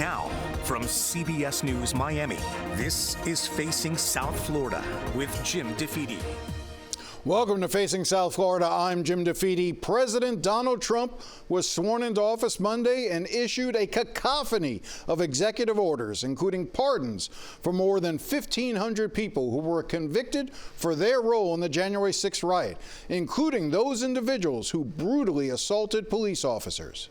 Now, from CBS News Miami, this is Facing South Florida with Jim DeFede. Welcome to Facing South Florida. I'm Jim DeFede. President Donald Trump was sworn into office Monday and issued a cacophony of executive orders, including pardons for more than 1,500 people who were convicted for their role in the January 6th riot, including those individuals who brutally assaulted police officers.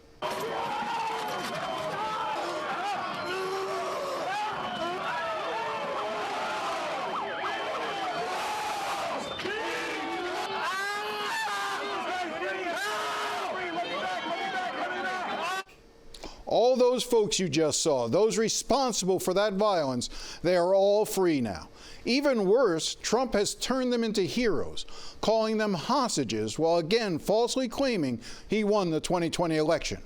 All those folks you just saw, those responsible for that violence, they are all free now. Even worse, Trump has turned them into heroes, calling them hostages, while again falsely claiming he won the 2020 election.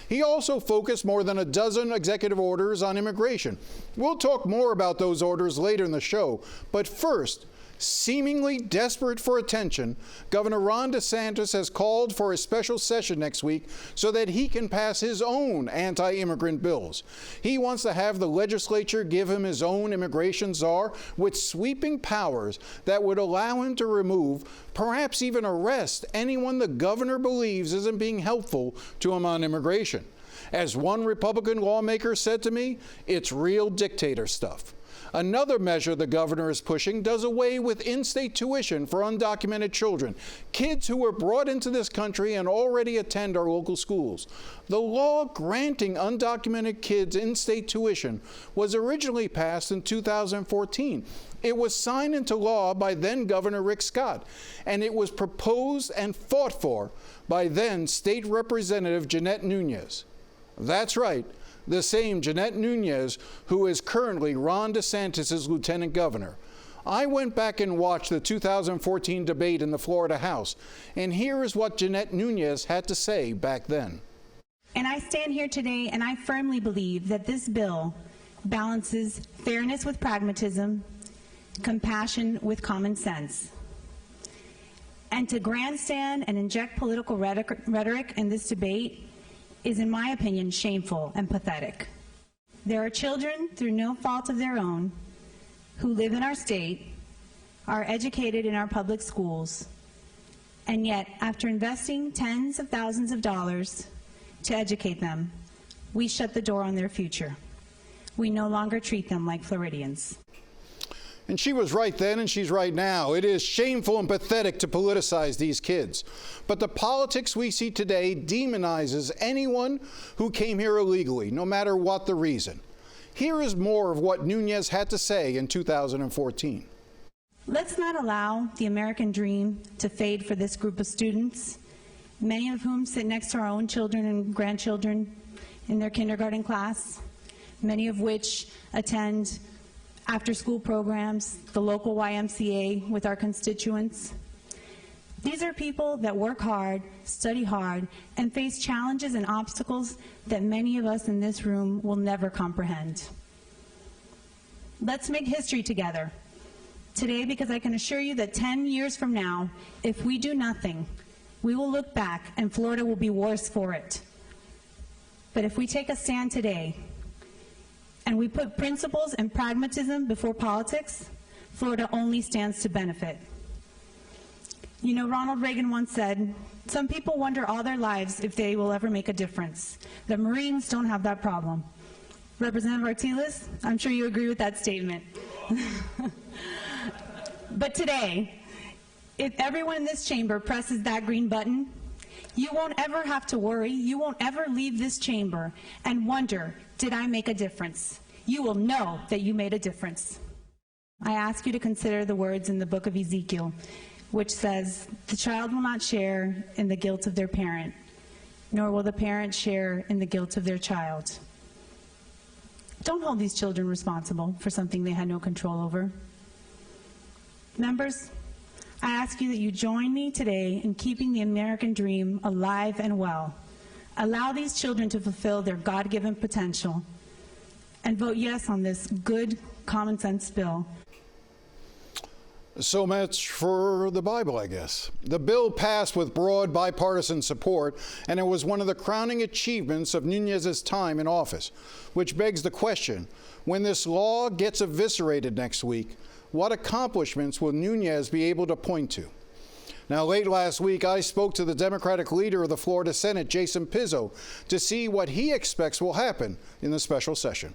He also focused more than a dozen executive orders on immigration. We'll talk more about those orders later in the show, but first, seemingly desperate for attention, Governor Ron DeSantis has called for a special session next week so that he can pass his own anti-immigrant bills. He wants to have the legislature give him his own immigration czar with sweeping powers that would allow him to remove, perhaps even arrest, anyone the governor believes isn't being helpful to him on immigration. As one Republican lawmaker said to me, it's real dictator stuff. Another measure the governor is pushing does away with in-state tuition for undocumented children, kids who were brought into this country and already attend our local schools. The law granting undocumented kids in-state tuition was originally passed in 2014. It was signed into law by then Governor Rick Scott, and it was proposed and fought for by then State Representative Jeanette Nunez. That's right. The same Jeanette Nunez who is currently Ron DeSantis' lieutenant governor. I went back and watched the 2014 debate in the Florida House, and here is what Jeanette Nunez had to say back then. And I stand here today and I firmly believe that this bill balances fairness with pragmatism, compassion with common sense. And to grandstand and inject political rhetoric in this debate is, in my opinion, shameful and pathetic. There are children, through no fault of their own, who live in our state, are educated in our public schools, and yet, after investing tens of thousands of dollars to educate them, we shut the door on their future. We no longer treat them like Floridians. And she was right then and she's right now. It is shameful and pathetic to politicize these kids. But the politics we see today demonizes anyone who came here illegally, no matter what the reason. Here is more of what Nunez had to say in 2014. Let's not allow the American dream to fade for this group of students, many of whom sit next to our own children and grandchildren in their kindergarten class, many of which attend after-school programs, the local YMCA with our constituents. These are people that work hard, study hard, and face challenges and obstacles that many of us in this room will never comprehend. Let's make history together today, because I can assure you that 10 years from now, if we do nothing, we will look back and Florida will be worse for it. But if we take a stand today, and we put principles and pragmatism before politics, Florida only stands to benefit. You know, Ronald Reagan once said, some people wonder all their lives if they will ever make a difference. The Marines don't have that problem. Representative Artiles, I'm sure you agree with that statement. But today, if everyone in this chamber presses that green button, you won't ever have to worry, you won't ever leave this chamber and wonder, did I make a difference? You will know that you made a difference. I ask you to consider the words in the book of Ezekiel, which says, the child will not share in the guilt of their parent, nor will the parent share in the guilt of their child. Don't hold these children responsible for something they had no control over. Members, I ask you that you join me today in keeping the American dream alive and well. Allow these children to fulfill their God-given potential and vote yes on this good common sense bill. So much for the Bible, I guess. The bill passed with broad bipartisan support, and it was one of the crowning achievements of Nuñez's time in office, which begs the question, when this law gets eviscerated next week, what accomplishments will Nuñez be able to point to? Now, late last week, I spoke to the Democratic leader of the Florida Senate, Jason Pizzo, to see what he expects will happen in the special session.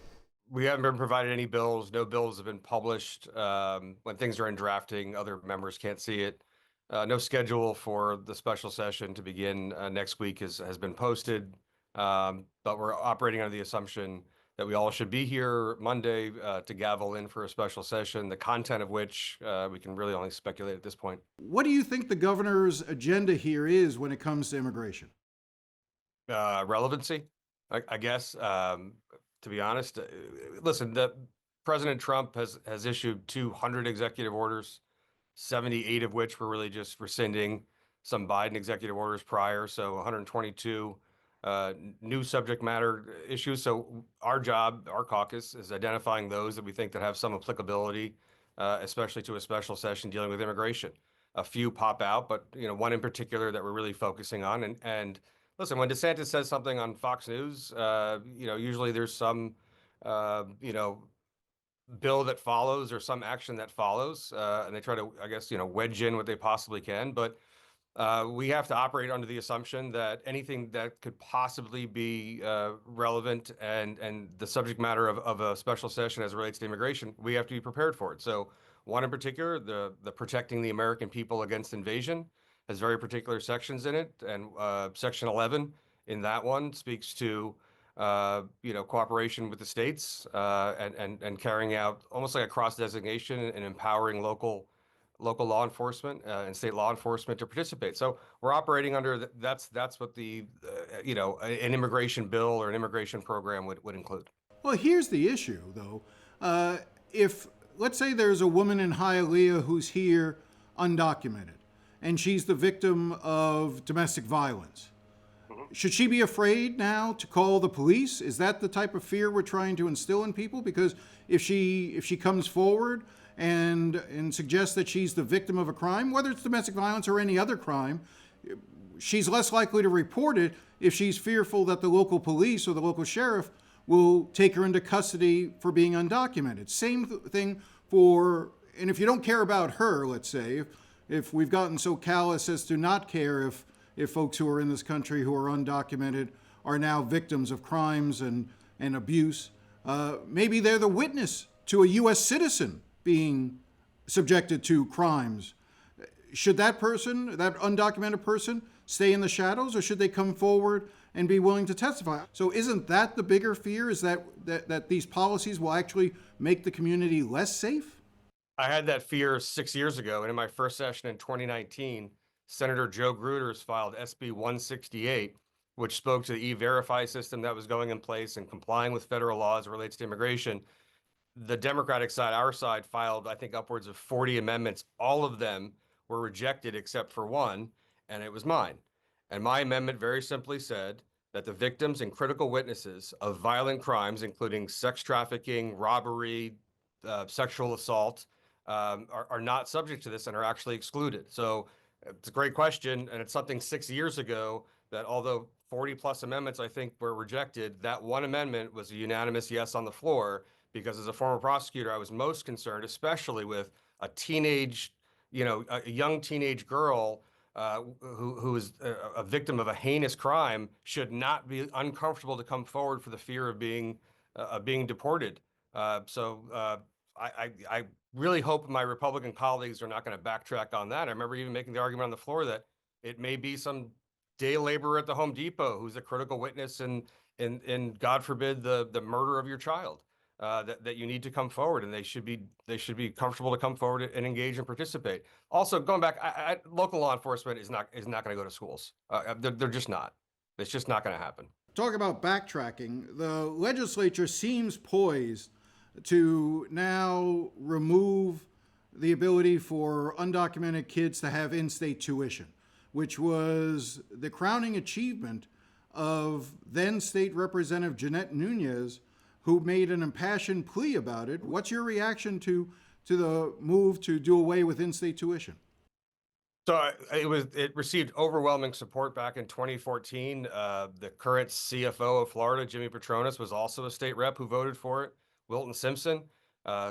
We haven't been provided any bills. No bills have been published. When things are in drafting, other members can't see it. No schedule for the special session to begin next week has been posted. But we're operating under the assumption that we all should be here Monday to gavel in for a special session, the content of which we can really only speculate at this point. What do you think the governor's agenda here is when it comes to immigration? Relevancy, I guess. To be honest, listen, President Trump has issued 200 executive orders, 78 of which were really just rescinding some Biden executive orders prior. So 122 new subject matter issues. So our job, our caucus, is identifying those that we think that have some applicability, especially to a special session dealing with immigration. A few pop out, but one in particular that we're really focusing on. And listen, when DeSantis says something on Fox News, usually there's some, bill that follows or some action that follows, and they try to, I guess, wedge in what they possibly can. But we have to operate under the assumption that anything that could possibly be relevant and the subject matter of a special session as it relates to immigration, we have to be prepared for it. So one in particular, the protecting the American people against invasion, has very particular sections in it, and Section 11 in that one speaks to cooperation with the states and carrying out almost like a cross designation and empowering local law enforcement and state law enforcement to participate. So we're operating under that's what the an immigration bill or an immigration program would include. Well, here's the issue, though. If let's say there's a woman in Hialeah who's here undocumented, and she's the victim of domestic violence. Should she be afraid now to call the police? Is that the type of fear we're trying to instill in people? Because if she comes forward and suggests that she's the victim of a crime, whether it's domestic violence or any other crime, she's less likely to report it if she's fearful that the local police or the local sheriff will take her into custody for being undocumented. Same thing and if you don't care about her, let's say, if we've gotten so callous as to not care if folks who are in this country who are undocumented are now victims of crimes and abuse, maybe they're the witness to a U.S. citizen being subjected to crimes. Should that person, that undocumented person, stay in the shadows, or should they come forward and be willing to testify? So isn't that the bigger fear, is that these policies will actually make the community less safe? I had that fear 6 years ago, and in my first session in 2019, Senator Joe Gruters filed SB 168, which spoke to the E-Verify system that was going in place and complying with federal law as it relates to immigration. The Democratic side, our side, filed, I think, upwards of 40 amendments. All of them were rejected except for one, and it was mine. And my amendment very simply said that the victims and critical witnesses of violent crimes, including sex trafficking, robbery, sexual assault, are not subject to this and are actually excluded. So it's a great question, and it's something 6 years ago that although 40 plus amendments I think were rejected, that one amendment was a unanimous yes on the floor, because as a former prosecutor, I was most concerned, especially with a young teenage girl who is a victim of a heinous crime should not be uncomfortable to come forward for the fear of being deported. I really hope my Republican colleagues are not going to backtrack on that. I remember even making the argument on the floor that it may be some day laborer at the Home Depot who's a critical witness in God forbid the murder of your child, that you need to come forward, and they should be comfortable to come forward and engage and participate. Also, going back, local law enforcement is not going to go to schools. They're just not. It's just not going to happen. Talk about backtracking. The legislature seems poised to now remove the ability for undocumented kids to have in-state tuition, which was the crowning achievement of then State Representative Jeanette Nuñez, who made an impassioned plea about it. What's your reaction to to the move to do away with in-state tuition? So it received overwhelming support back in 2014. The current CFO of Florida, Jimmy Petronas, was also a state rep who voted for it. Wilton Simpson,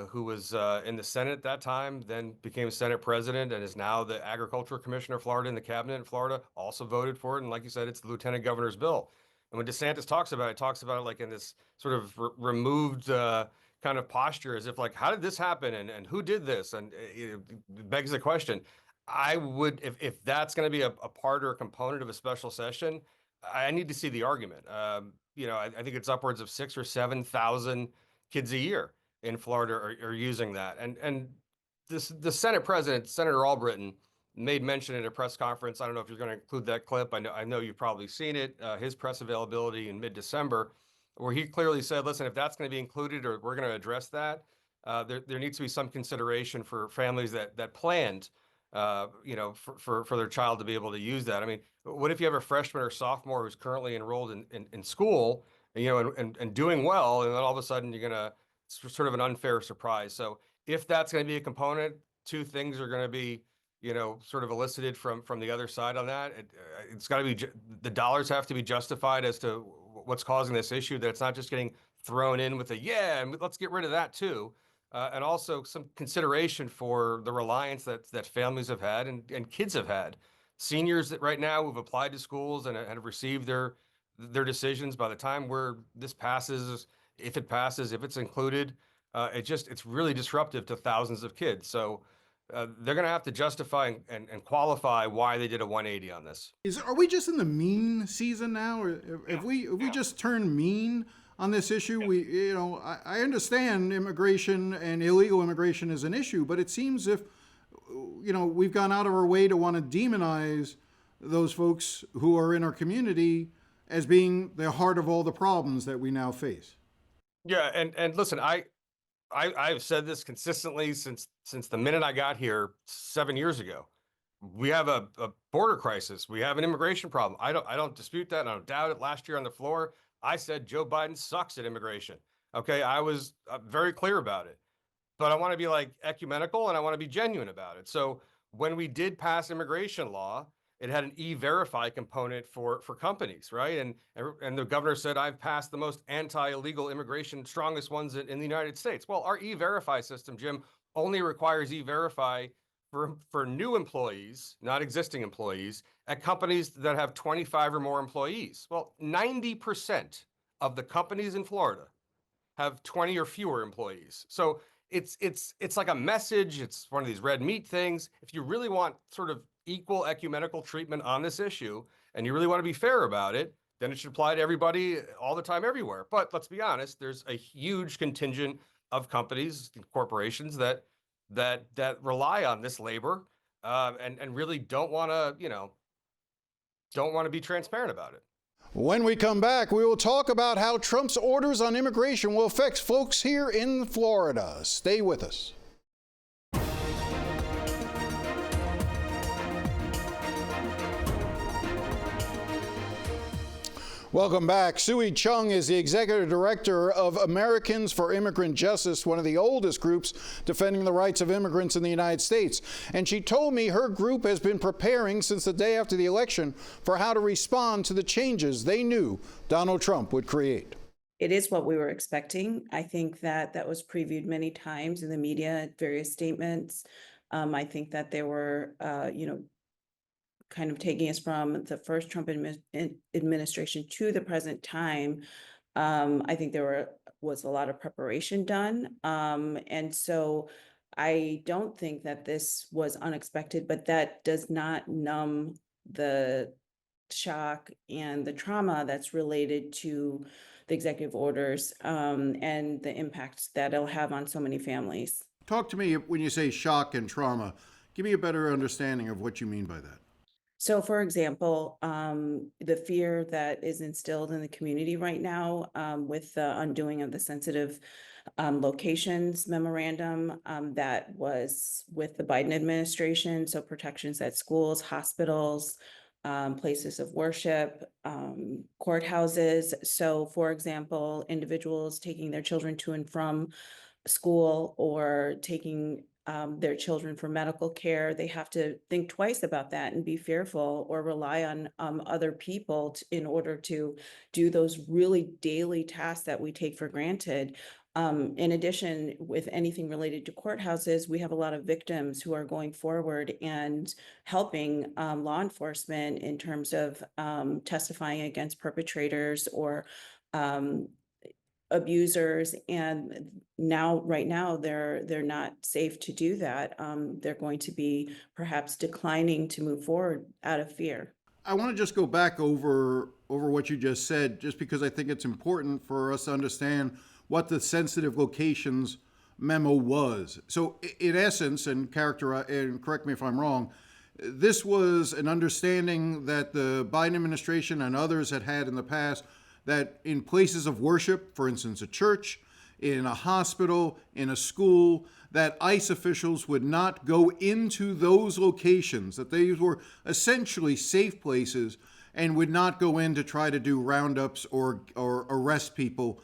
who was in the Senate at that time, then became Senate president and is now the agriculture commissioner of Florida in the cabinet in Florida, also voted for it. And like you said, it's the lieutenant governor's bill. And when DeSantis talks about it like in this sort of removed kind of posture, as if like, how did this happen and who did this? And it begs the question. I would, if that's going to be a part or a component of a special session, I need to see the argument. I think it's upwards of 6,000 or 7,000 kids a year in Florida are using that. And the Senate president, Senator Albritton, made mention at a press conference. I don't know if you're going to include that clip. I know you've probably seen it. His press availability in mid-December, where he clearly said, "Listen, if that's going to be included, or we're going to address that, there needs to be some consideration for families that planned." For their child to be able to use that. I mean, what if you have a freshman or sophomore who's currently enrolled in school, and doing well, and then all of a sudden you're gonna sort of an unfair surprise. So if that's going to be a component, two things are going to be, sort of elicited from the other side on that. It's got to be, the dollars have to be justified as to what's causing this issue, that it's not just getting thrown in with and let's get rid of that too. And also some consideration for the reliance that families have had and kids have had. Seniors that right now who've applied to schools and have received their decisions, by the time this passes, if it's included, it's really disruptive to thousands of kids. So they're going to have to justify and qualify why they did a 180 on this. Are we just in the mean season now, or if we just turn mean on this issue? I understand immigration and illegal immigration is an issue, but it seems if, we've gone out of our way to want to demonize those folks who are in our community as being the heart of all the problems that we now face. Yeah. And listen, I've said this consistently since the minute I got here 7 years ago. We have a border crisis. We have an immigration problem. I don't dispute that. And I don't doubt it. Last year on the floor, I said Joe Biden sucks at immigration. Okay, I was very clear about it, but I want to be like ecumenical and I want to be genuine about it. So when we did pass immigration law, it had an e-verify component for companies, right? And the governor said, I've passed the most anti-illegal immigration, strongest ones in the United States. Well, our e-verify system, Jim, only requires e-verify for new employees, not existing employees, at companies that have 25 or more employees. Well, 90% of the companies in Florida have 20 or fewer employees. So it's like a message. It's one of these red meat things. If you really want sort of equal ecumenical treatment on this issue, and you really want to be fair about it, then it should apply to everybody all the time, everywhere. But let's be honest, there's a huge contingent of companies and corporations that rely on this labor and really don't want to be transparent about it. When we come back, we will talk about how Trump's orders on immigration will affect folks here in Florida. Stay with us. Welcome back. Sui Chung is the executive director of Americans for Immigrant Justice, one of the oldest groups defending the rights of immigrants in the United States. And she told me her group has been preparing since the day after the election for how to respond to the changes they knew Donald Trump would create. It is what we were expecting. I think that was previewed many times in the media, various statements. I think that they were, kind of taking us from the first Trump administration to the present time. I think there was a lot of preparation done. And so I don't think that this was unexpected, but that does not numb the shock and the trauma that's related to the executive orders and the impacts that it'll have on so many families. Talk to me when you say shock and trauma. Give me a better understanding of what you mean by that. So, for example, the fear that is instilled in the community right now with the undoing of the sensitive locations memorandum that was with the Biden administration. So protections at schools, hospitals, places of worship, courthouses. So, for example, individuals taking their children to and from school or taking their children for medical care, they have to think twice about that and be fearful or rely on other people in order to do those really daily tasks that we take for granted. In addition, with anything related to courthouses, we have a lot of victims who are going forward and helping law enforcement in terms of testifying against perpetrators or abusers, and right now they're not safe to do that. They're going to be perhaps declining to move forward out of fear. I want to just go back over what you just said, just because I think it's important for us to understand what the sensitive locations memo was. So, in essence, and correct me if I'm wrong, this was an understanding that the Biden administration and others had in the past, that in places of worship, for instance, a church, in a hospital, in a school, that ICE officials would not go into those locations, that they were essentially safe places, and would not go in to try to do roundups or arrest people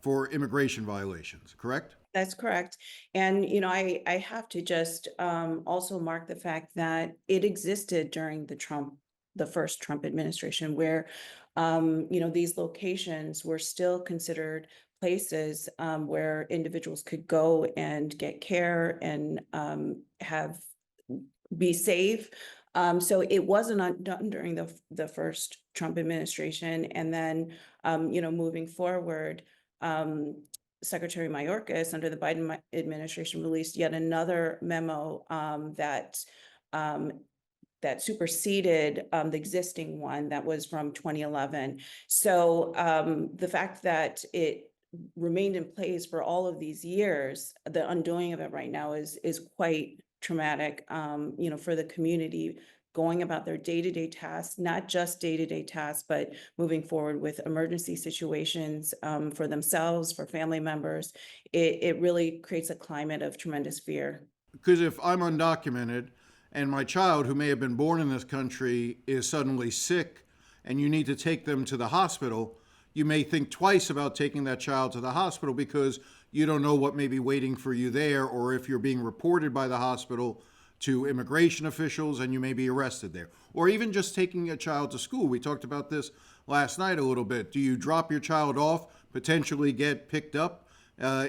for immigration violations, correct? That's correct. And, I have to just also mark the fact that it existed during the first Trump administration, where, these locations were still considered places where individuals could go and get care and be safe. So it wasn't done during the first Trump administration. And then, moving forward, Secretary Mayorkas under the Biden administration released yet another memo that superseded the existing one that was from 2011. So the fact that it remained in place for all of these years, the undoing of it right now is quite traumatic, for the community going about their day-to-day tasks, not just day-to-day tasks, but moving forward with emergency situations for themselves, for family members. It really creates a climate of tremendous fear. Because if I'm undocumented and my child, who may have been born in this country, is suddenly sick and you need to take them to the hospital, you may think twice about taking that child to the hospital because you don't know what may be waiting for you there, or if you're being reported by the hospital to immigration officials and you may be arrested there. Or even just taking a child to school. We talked about this last night a little bit. Do you drop your child off, potentially get picked up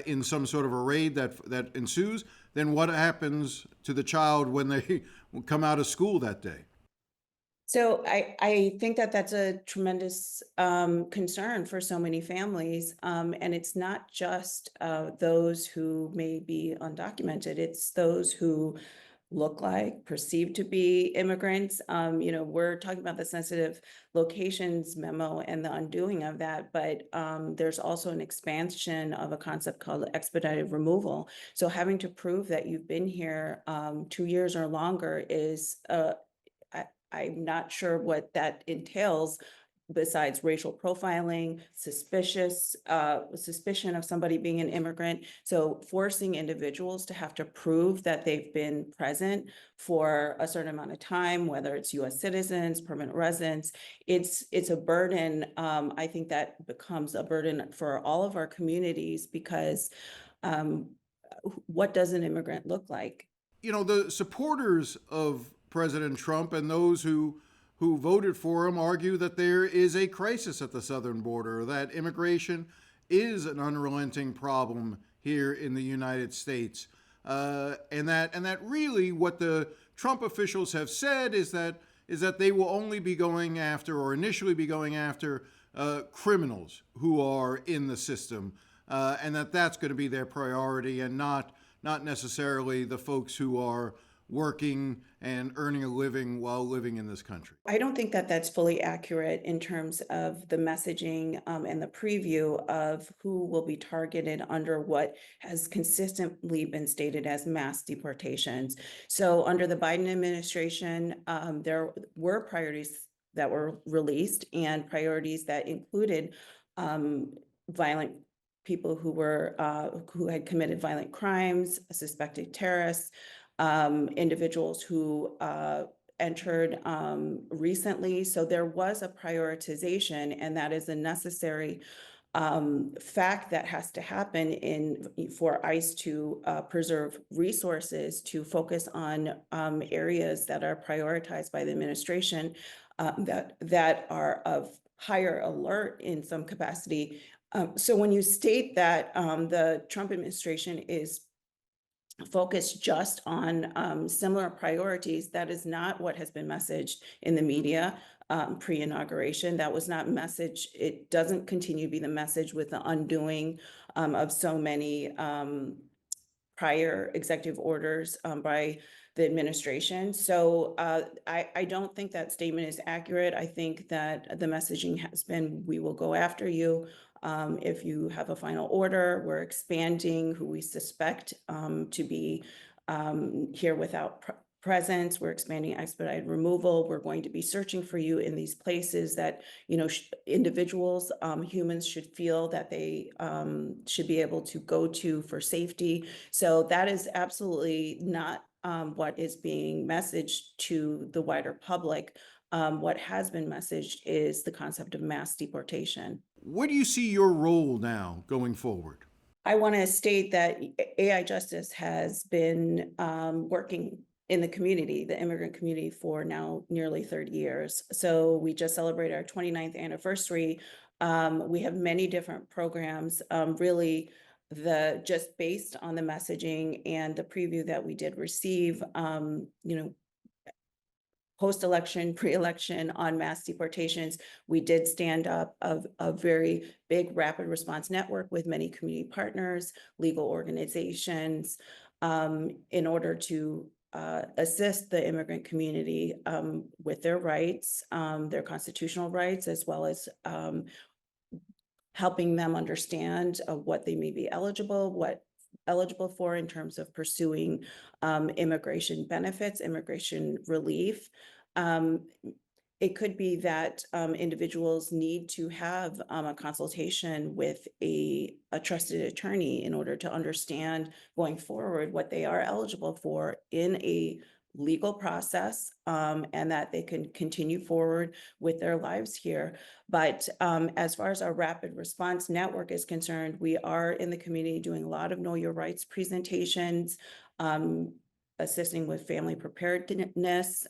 in some sort of a raid that ensues? Then what happens to the child when they come out of school that day? So I think that that's a tremendous concern for so many families. And it's not just those who may be undocumented. It's those who look like, perceived to be immigrants. We're talking about the sensitive locations memo and the undoing of that, but there's also an expansion of a concept called expedited removal. So having to prove that you've been here 2 years or longer is I'm not sure what that entails besides racial profiling, suspicion of somebody being an immigrant. So forcing individuals to have to prove that they've been present for a certain amount of time, whether it's US citizens, permanent residents, it's a burden. I think that becomes a burden for all of our communities because what does an immigrant look like? The supporters of President Trump and those who voted for him argue that there is a crisis at the southern border, that immigration is an unrelenting problem here in the United States, and that really what the Trump officials have said is that they will only be going after, or initially be going after, criminals who are in the system, and that's going to be their priority, and not necessarily the folks who are working and earning a living while living in this country. I don't think that that's fully accurate in terms of the messaging and the preview of who will be targeted under what has consistently been stated as mass deportations. So under the Biden administration, there were priorities that were released and priorities that included violent people who had committed violent crimes, suspected terrorists, individuals who entered recently. So there was a prioritization, and that is a necessary fact that has to happen for ICE to preserve resources, to focus on areas that are prioritized by the administration that are of higher alert in some capacity. So when you state that the Trump administration is focused just on similar priorities, that is not what has been messaged in the media pre-inauguration. That was not message. It doesn't continue to be the message with the undoing of so many prior executive orders by the administration. So I don't think that statement is accurate. I think that the messaging has been, we will go after you. If you have a final order, we're expanding who we suspect to be here without presence. We're expanding expedited removal. We're going to be searching for you in these places that, you know, individuals, humans should feel that they should be able to go to for safety. So that is absolutely not what is being messaged to the wider public. What has been messaged is the concept of mass deportation. Where do you see your role now going forward? I want to state that AI Justice has been working in the community, the immigrant community, for now nearly 30 years. So we just celebrated our 29th anniversary. We have many different programs, really just based on the messaging and the preview that we did receive, you know, post-election, pre-election on mass deportations. We did stand up a very big rapid response network with many community partners, legal organizations, in order to assist the immigrant community with their rights, their constitutional rights, as well as helping them understand what they may be eligible for in terms of pursuing immigration benefits, immigration relief. It could be that individuals need to have a consultation with a trusted attorney in order to understand going forward what they are eligible for in a legal process, and that they can continue forward with their lives here. But as far as our rapid response network is concerned, we are in the community doing a lot of Know Your Rights presentations, assisting with family preparedness,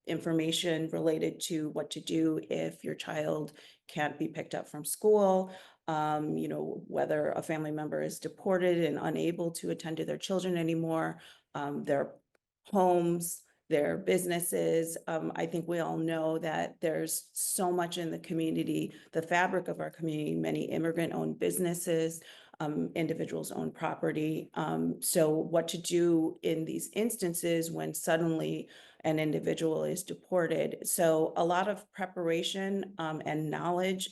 information related to what to do if your child can't be picked up from school, you know, whether a family member is deported and unable to attend to their children anymore, their homes, their businesses. I think we all know that there's so much in the community, the fabric of our community, many immigrant-owned businesses, individuals own property. So what to do in these instances when suddenly an individual is deported. So a lot of preparation and knowledge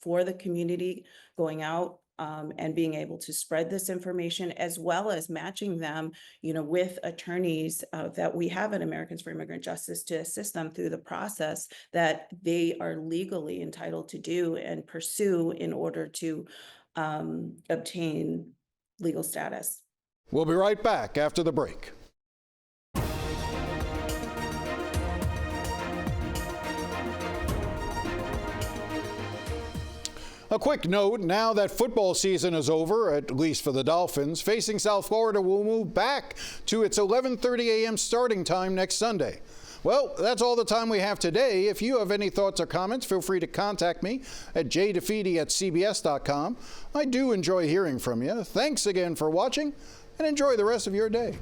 for the community going out and being able to spread this information, as well as matching them, you know, with attorneys that we have at Americans for Immigrant Justice to assist them through the process that they are legally entitled to do and pursue in order to obtain legal status. We'll be right back after the break. A quick note, now that football season is over, at least for the Dolphins, Facing South Florida will move back to its 11:30 a.m. starting time next Sunday. Well, that's all the time we have today. If you have any thoughts or comments, feel free to contact me at jdefede@cbs.com. I do enjoy hearing from you. Thanks again for watching, and enjoy the rest of your day.